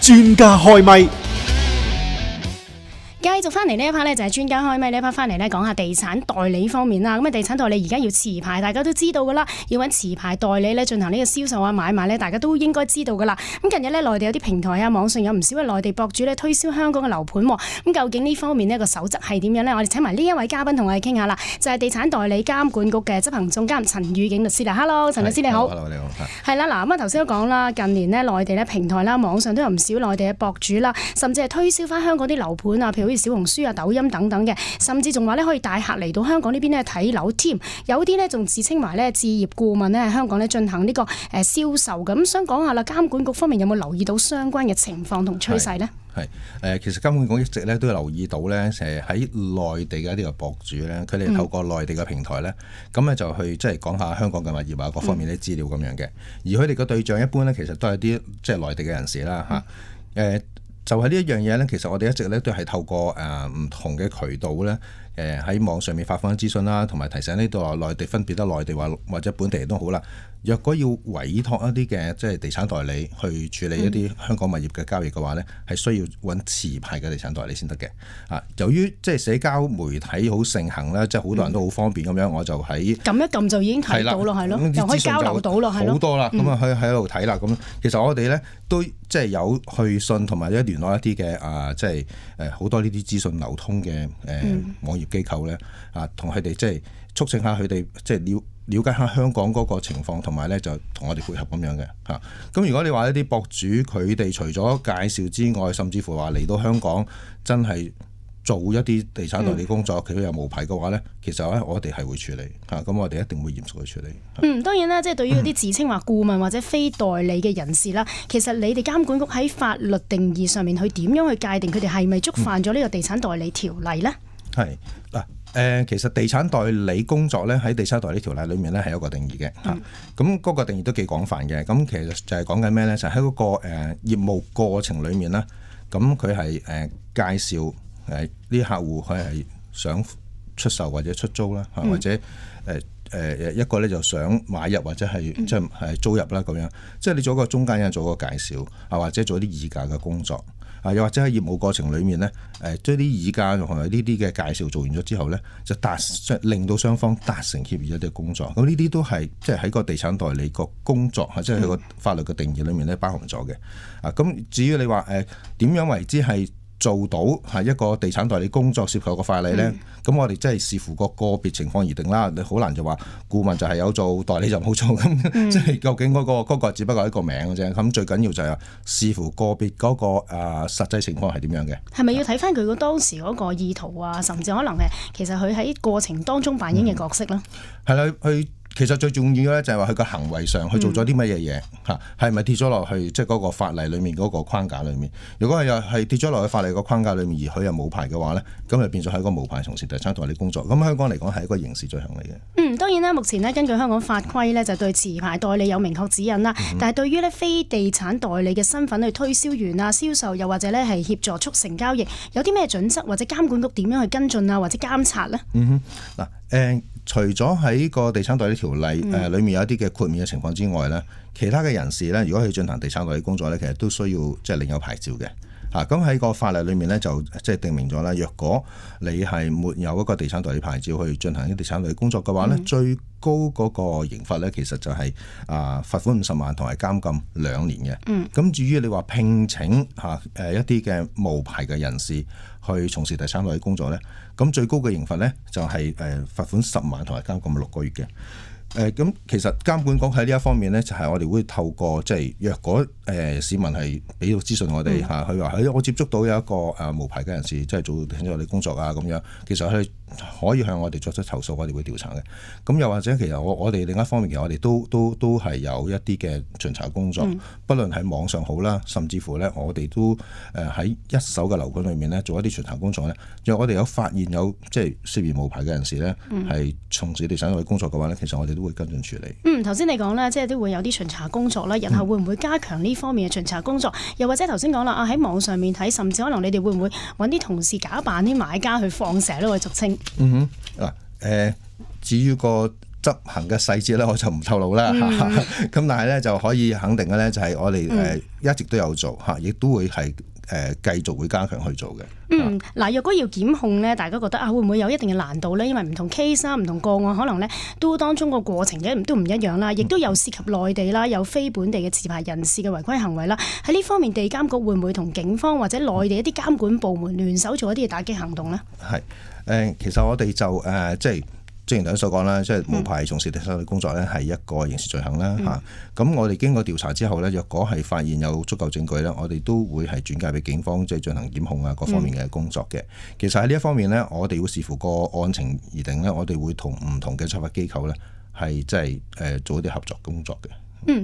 專家開咪。繼續翻嚟呢一 part 咧，就係專家開咪呢一 part 翻嚟咧，講下地產代理方面啦。咁啊，地產代理而家要持牌，大家都知道噶啦，要揾持牌代理咧進行呢個銷售啊買賣咧，大家都應該知道噶啦。咁近日咧，內地有啲平台啊，網上有唔少嘅內地博主咧推銷香港嘅樓盤喎。咁究竟呢方面呢個守則係點樣咧？我哋請埋呢一位嘉賓同我哋傾下啦，就係地產代理監管局嘅執行總監陳宇景律師啦。Hello， 陳律師你好。Hello， 你好。係啦，嗱咁啊頭先都講啦，近年咧內地咧平台啦，網上都有唔少內地嘅博主啦，甚至係推銷翻香港啲樓盤啊，譬如好似小紅書啊、抖音等等嘅，甚至仲話咧可以帶客嚟到香港呢邊咧睇樓添，有啲咧仲自稱埋咧置業顧問咧喺香港咧進行呢個銷售嘅。咁想講下啦，監管局方面有冇留意到相關嘅情況同趨勢呢？係其實監管局一直咧都有留意到咧，喺內地嘅一啲嘅博主咧，佢哋透過內地嘅平台咧，咁咧就去即係講下香港嘅物業啊各方面啲資料咁樣嘅。而佢哋嘅對象一般咧，其實都係啲即係內地嘅人士啦嚇。就係呢一樣嘢咧，其實我哋一直咧都係透過唔同嘅渠道咧，喺網上面發放資訊啦，同埋提醒呢度內地分別得內地或者本地都好啦。若果要委託一啲嘅即係地產代理去處理一啲香港物業嘅交易嘅話咧，係需要揾持牌嘅地產代理先得嘅。由於即係社交媒體好盛行啦，即係好多人都好方便咁樣，我就喺撳一撳就已經睇到咯，係咯，又可以交流到咯，係咯，好多啦，咁啊喺度睇啦。咁其實我哋咧都即係有去信同埋一聯絡一啲嘅即係好多呢啲資訊流通嘅網頁機構咧，同佢哋即係促請下佢哋即係了解下香港嗰個情況，同埋咧就同我哋配合咁樣嘅嚇。咁如果你話一啲博主佢哋除咗介紹之外，甚至乎話嚟到香港真係做一啲地產代理工作，佢又冇牌嘅話咧，其實咧我哋係會處理嚇。咁我哋一定會嚴肅去處理。當然啦，即係對於嗰啲自稱話顧問或者非代理嘅人士啦，其實你哋監管局喺法律定義上面，去點樣去界定佢哋係咪觸犯咗呢個地產代理條例咧？係嗱。其實地產代理工作咧喺地產代理條例裏面咧係有一個定義嘅嚇，咁嗰個定義都幾廣泛嘅。咁其實就係講緊咩咧？就喺嗰個業務過程裏面咧，咁佢係介紹呢啲客戶佢係想出售或者出租啦，或者一個咧就想買入或者係即係租入啦咁樣。即係你做一個中間人做一個介紹或者做啲議價嘅工作。又或者喺業務過程裏面咧，將啲議價同埋呢啲嘅介紹做完咗之後咧，就令到雙方達成協議一啲工作。咁呢啲都係即係喺個地產代理個工作即係佢個法律嘅定義裏面咧包含咗嘅。咁至於你話點樣為之係做到係一個地產代理工作涉及個法例咧，咁我哋真係視乎個別情況而定啦。你好難就話顧問就係有做，代理就冇做咁，即係究竟嗰個只不過係一個名嘅啫。咁最緊要就係視乎個別嗰個實際情況係點樣嘅。係咪要睇翻佢個當時嗰個意圖啊？甚至可能其實佢喺過程當中扮演嘅角色啦。係啦，其實最重要嘅咧就係話佢個行為上去做咗啲乜嘢嘢嚇，係咪跌咗落去即係嗰個法例裡面嗰個框架裡面？如果係又係跌咗落去法例個框架裡面，而佢又冇牌嘅話咧，咁就變咗係一個無牌從事地產代理工作。咁香港嚟講係一個刑事罪行嚟嘅。當然啦，目前咧根據香港法規咧就對持牌代理有明確指引啦。但係對於咧非地產代理嘅身份去推銷員啊、銷售又或者咧係協助促成交易，有啲咩準則或者監管局點樣去跟進啊，或者監察咧？除咗喺個地產代理條例裏面有一啲嘅豁免嘅情況之外咧，其他嘅人士咧，如果去進行地產代理工作咧，其實都需要即係領有牌照嘅。咁喺個法例裏面咧就即係定明咗啦，若果你係沒有一個地產代理牌照去進行啲地產代理工作嘅話咧，最高嗰個刑罰咧其實就係罰款50萬同埋監禁2年嘅。咁至於你話聘請一啲嘅無牌嘅人士去從事地產代理工作咧，咁最高嘅刑罰咧就係罰款10萬同埋監禁6個月嘅。咁其實監管局喺呢一方面咧，就係我哋會透過即係若果市民係俾到資訊我哋嚇，佢話我接觸到有一個無牌嘅人士，即係做地產代理工作啊咁樣，其實佢可以向我哋作出投訴，我哋會調查嘅。咁又或者其實我哋另一方面，其實我哋都係有一啲嘅巡查工作，不論喺網上好啦，甚至乎咧我哋都喺一手嘅樓盤裏面咧做一啲巡查工作咧。若我哋有發現有即係涉嫌無牌嘅人士咧係從事地產代理工作嘅話咧，其實我哋都會跟進處理。頭先你講啦，即係都會有啲巡查工作啦，日後會唔會加強呢方面嘅巡查工作？又或者頭先講啦，喺網上面睇，甚至可能你哋會唔會揾啲同事假扮啲買家去放蛇咧？我俗稱。至於個執行嘅細節咧，我就唔透露啦嚇。咁但係咧就可以肯定嘅咧，就係我哋一直都有做嚇，亦都會係繼續會加強去做嘅。嗱，若果要檢控咧，大家覺得會唔會有一定嘅難度咧？因為唔同 case 啦、唔同個案，可能咧都當中個過程嘅都唔一樣啦，亦都有涉及內地啦、有非本地嘅持牌人士嘅違規行為啦。喺呢方面，地監局會唔會同警方或者內地一啲監管部門聯手做一啲嘅打擊行動咧？係其實我哋就即係。正如頭先所講啦，即係無牌從事地產代理工作咧，係一個刑事罪行啦嚇。咁我哋經過調查之後咧，若果係發現有足夠證據咧，我哋都會係轉介俾警方，即係進行檢控啊各方面嘅工作嘅。其實喺呢一方面咧，我哋會視乎個案情而定咧，我哋會同唔同嘅執法機構咧係即係做一啲合作工作嘅。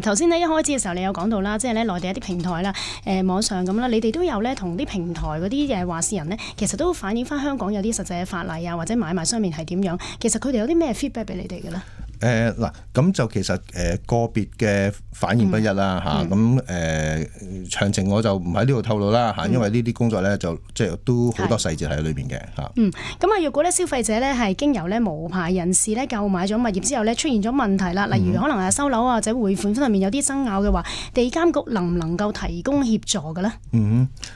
頭先咧一開始嘅時候，你有講到啦，即係咧內地一啲平台啦，網上咁啦，你哋都有咧同啲平台嗰啲話事人咧，其實都反映翻香港有啲實際嘅法例啊，或者買賣上面係點樣？其實佢哋有啲咩 feedback 俾你哋嘅咧？嗱，咁就其實個別嘅反應不一啦嚇，咁詳情我就唔喺呢度透露啦嚇，因為呢啲工作咧就即係都好多細節喺裏邊嘅嚇。咁若果咧消費者咧係經由咧無牌人士咧購買咗物業之後咧出現咗問題啦，例如可能係收樓或者匯款方面有啲爭拗嘅話，地監局能唔能夠提供協助嘅咧？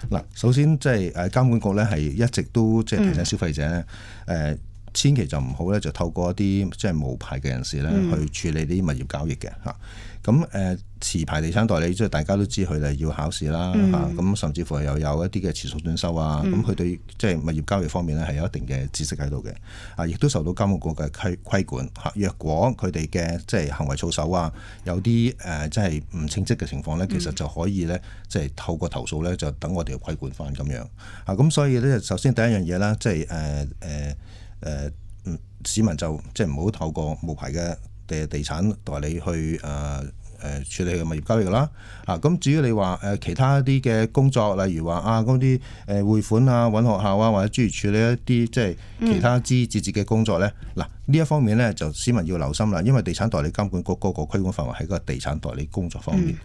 嗱，首先即係監管局咧係一直都即係提醒消費者咧千祈就唔好咧，就透過一啲即係無牌嘅人士咧去處理啲物業交易嘅嚇。咁持牌地產代理即係大家都知佢哋要考試啦嚇。咁甚至乎又有一啲嘅持續進修啊。咁佢對即係物業交易方面咧係有一定嘅知識喺度嘅。亦都受到監管局嘅規管嚇。若果佢哋嘅即係行為操守啊，有啲即係唔稱職嘅情況咧，其實就可以咧即係透過投訴咧，就等我哋去規管翻咁樣。咁所以咧，首先第一樣嘢啦，即係市民就即係唔好透過無牌嘅地產代理去處理嘅物業交易啦。咁至於你話其他啲嘅工作，例如話嗰啲匯款啊、揾學校啊，或者諸如處理一啲即係其他自治嘅工作咧，呢一方面咧就市民要留心啦，因為地產代理監管局嗰個規管範圍喺個地產代理工作方面。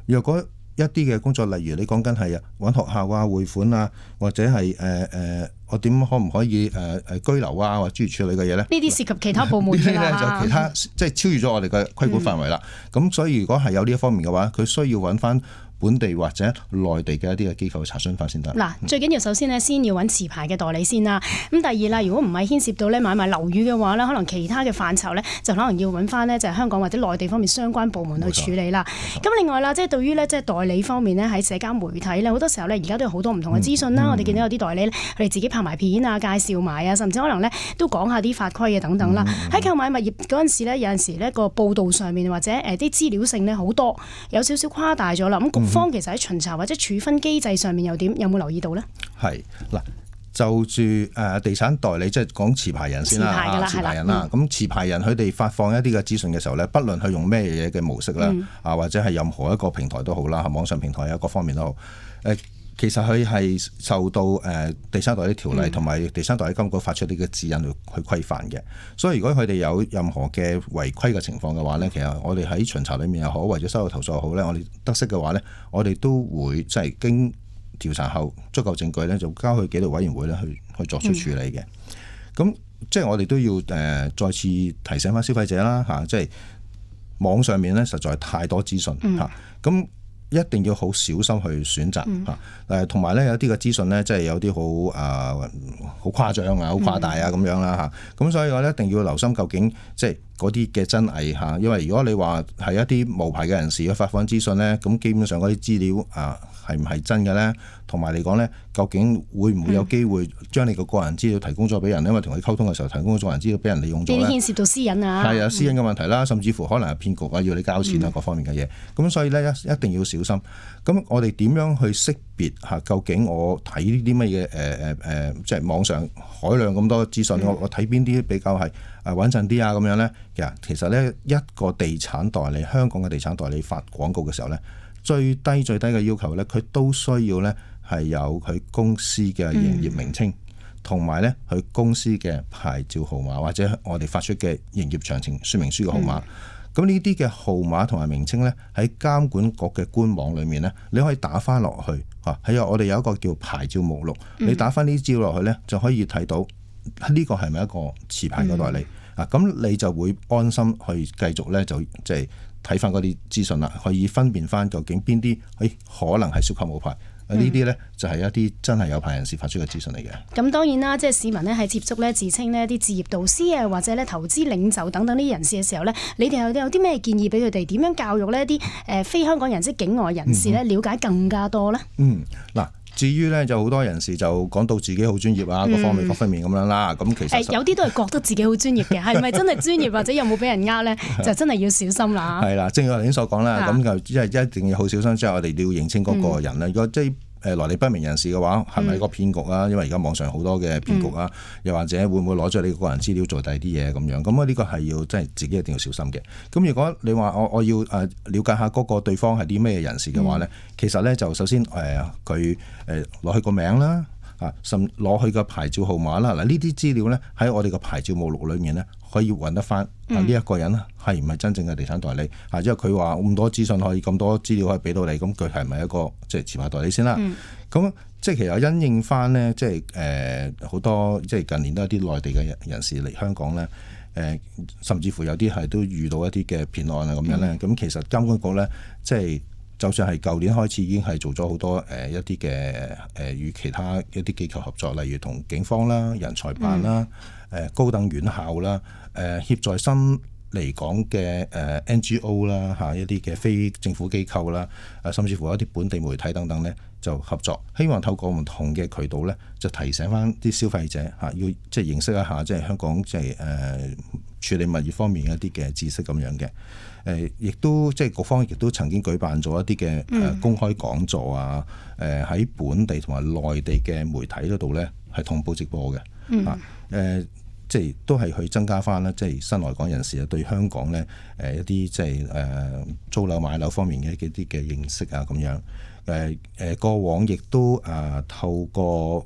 若果一啲嘅工作，例如你講緊係揾學校啊、匯款啊，或者係我點可唔可以居留啊，或者諸如處理嘅嘢咧？呢啲涉及其他部門㗎啦，就其他即係超越咗我哋嘅規管範圍啦。咁所以如果係有呢一方面嘅話，佢需要揾翻本地或者內地嘅一啲嘅機構去查詢翻先得。最緊要首先呢，先要揾持牌嘅代理先啦。咁第二啦，如果唔係牽涉到咧買賣樓宇嘅話咧，可能其他嘅範疇咧，就可能要揾翻呢，就係香港或者內地方面相關部門去處理啦。咁另外啦，即係對於咧即係代理方面呢，喺社交媒體咧，好多時候咧而家都有好多唔同嘅資訊啦。我哋見到有啲代理咧，佢哋自己拍埋片啊、介紹埋啊，甚至可能咧都講下啲法規啊等等啦。喺購買物業嗰陣時咧，有陣時呢個報道上面或者啲資料性咧好多，有少少誇大咗啦。咁局方其實喺巡查或者處分機制上面又點？有冇留意到呢？係嗱，就住地產代理即係講持牌人先啦，持牌人啦。咁持牌人佢哋發放一啲嘅資訊嘅時候咧，不論佢用咩嘢嘅模式啦，或者係任何一個平台都好啦，網上平台啊各方面都好。其實佢係受到地產代理條例同埋地產代理監管局發出啲嘅指引去規範嘅，所以如果佢哋有任何嘅違規嘅情況嘅話咧，其實我哋喺巡查裏面又好，或者收到投訴又好咧，我哋得悉嘅話咧，我哋都會即係經調查後足夠證據咧，就交去紀律委員會咧去作出處理嘅。咁即係我哋都要再次提醒翻消費者啦嚇，即係網上面咧實在太多資訊嚇，咁一定要好小心去選擇嚇，同埋咧有啲嘅資訊咧，即係有啲好誇張啊、好誇大啊咁樣啦嚇，咁所以我咧一定要留心究竟即係嗰啲嘅真偽嚇，因為如果你話係一啲無牌嘅人士去發放資訊咧，咁基本上嗰啲資料係唔係真嘅咧？同埋嚟講咧，究竟會唔會有機會將你個個人資料提供咗俾人？因為同佢溝通嘅時候提供咗個人資料俾人利用咗咧，呢啲牽涉到私隱啊，係私隱嘅問題啦，甚至乎可能係騙局啊，要你交錢啊，各方面嘅嘢。咁所以咧一定要小心。咁我哋點樣去識別嚇？究竟我睇呢啲乜嘢即係網上海量咁多資訊，我睇邊啲比較係穩陣啲啊？咁樣咧，其實咧一個地產代理，香港嘅地產代理發廣告嘅時候咧，最低嘅要求咧，佢都需要咧係有佢公司嘅營業名稱，同埋咧佢公司嘅牌照號碼，或者我哋發出嘅營業詳情說明書嘅號碼。咁呢啲嘅號碼同埋名稱咧，喺監管局嘅官網裏面咧，你可以打翻落去嚇。係我哋有一個叫牌照目錄，你打翻呢啲資料落去咧，就可以睇到呢個係咪一個持牌嘅代理。咁你就會安心去繼續咧就即係睇翻嗰啲資訊啦，可以分辨翻究竟邊啲可能係涉及冒牌。呢啲呢就係一啲真係有牌人士發出嘅資訊嚟嘅。咁當然啦，即係市民呢係接觸呢自稱呢啲置業導師啊，或者呢投資領袖等等呢啲人士嘅時候呢，你哋有啲咩建議俾佢哋？點樣教育呢啲非香港人即境外人士呢了解更加多呢？嗱。至於咧就好多人士就講到自己好專業啊，各方面各方面咁樣啦。咁其實有啲都係覺得自己好專業嘅，係咪真係專業或者有冇俾人呃咧？就真係要小心啦。係啦，正如我頭先所講啦，咁就一定要好小心。之後我哋要認清嗰個人啦。如果即係來歷不明人士嘅話，係咪個騙局啊？因為而家網上好多嘅騙局啊，又或者會唔會攞咗你個人資料做第二啲嘢咁樣？咁呢個係要真係自己一定要小心嘅。咁如果你話我要了解下嗰個對方係啲咩人士嘅話咧，其實咧就首先佢攞佢個名啦，甚攞佢個牌照號碼啦。嗱呢啲資料咧喺我哋個牌照目錄裏面咧可以揾得翻呢一個人係唔係真正嘅地產代理？因為佢話咁多資訊可以咁多資料可以俾到你，咁佢係咪一個即係持牌代理先啦？咁即係其實因應翻咧，即係好多即係近年都有啲內地嘅人士嚟香港咧，甚至乎有啲係都遇到一啲嘅騙案啊咁樣咧。咁其實監管局咧，即係就算係舊年開始已經係做咗好多一啲嘅與其他一啲機構合作，例如同警方啦、人才辦啦、高等院校啦、協助新嚟港嘅NGO 啦一啲嘅非政府機構啦，甚至乎一啲本地媒體等等咧，就合作，希望透過唔同嘅渠道咧，就提醒翻啲消費者要即係認識一下即係香港即係處理物業方面一啲嘅知識咁樣嘅。亦都即係局方亦都曾經舉辦咗一啲嘅公開講座啊，喺本地同埋內地嘅媒體嗰度咧係同步直播嘅。即係都係去增加翻咧，即係新來港人士啊，對香港咧一啲即係租樓買樓方面嘅一啲嘅認識啊，咁樣過往亦都透過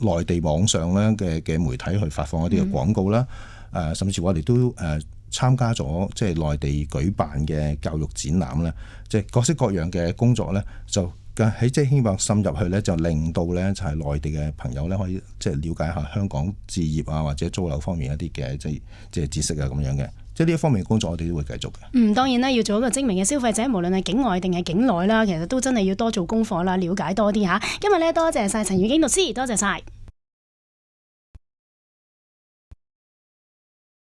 內地網上咧嘅媒體去發放一啲嘅廣告啦，甚至乎我哋都參加咗即係內地舉辦嘅教育展覽咧，即係各式各樣嘅工作咧就。喺即係希望滲入去咧，就令到咧就係內地嘅朋友咧可以即係了解下香港置業啊或者租樓方面一啲嘅即係知識啊咁樣嘅，即係呢一方面嘅工作我哋都會繼續嘅。當然啦，要做一個精明嘅消費者，無論係境外定係境內啦，其實都真係要多做功課啦，了解多啲嚇。今日咧多謝晒陳宇京律師，多謝晒。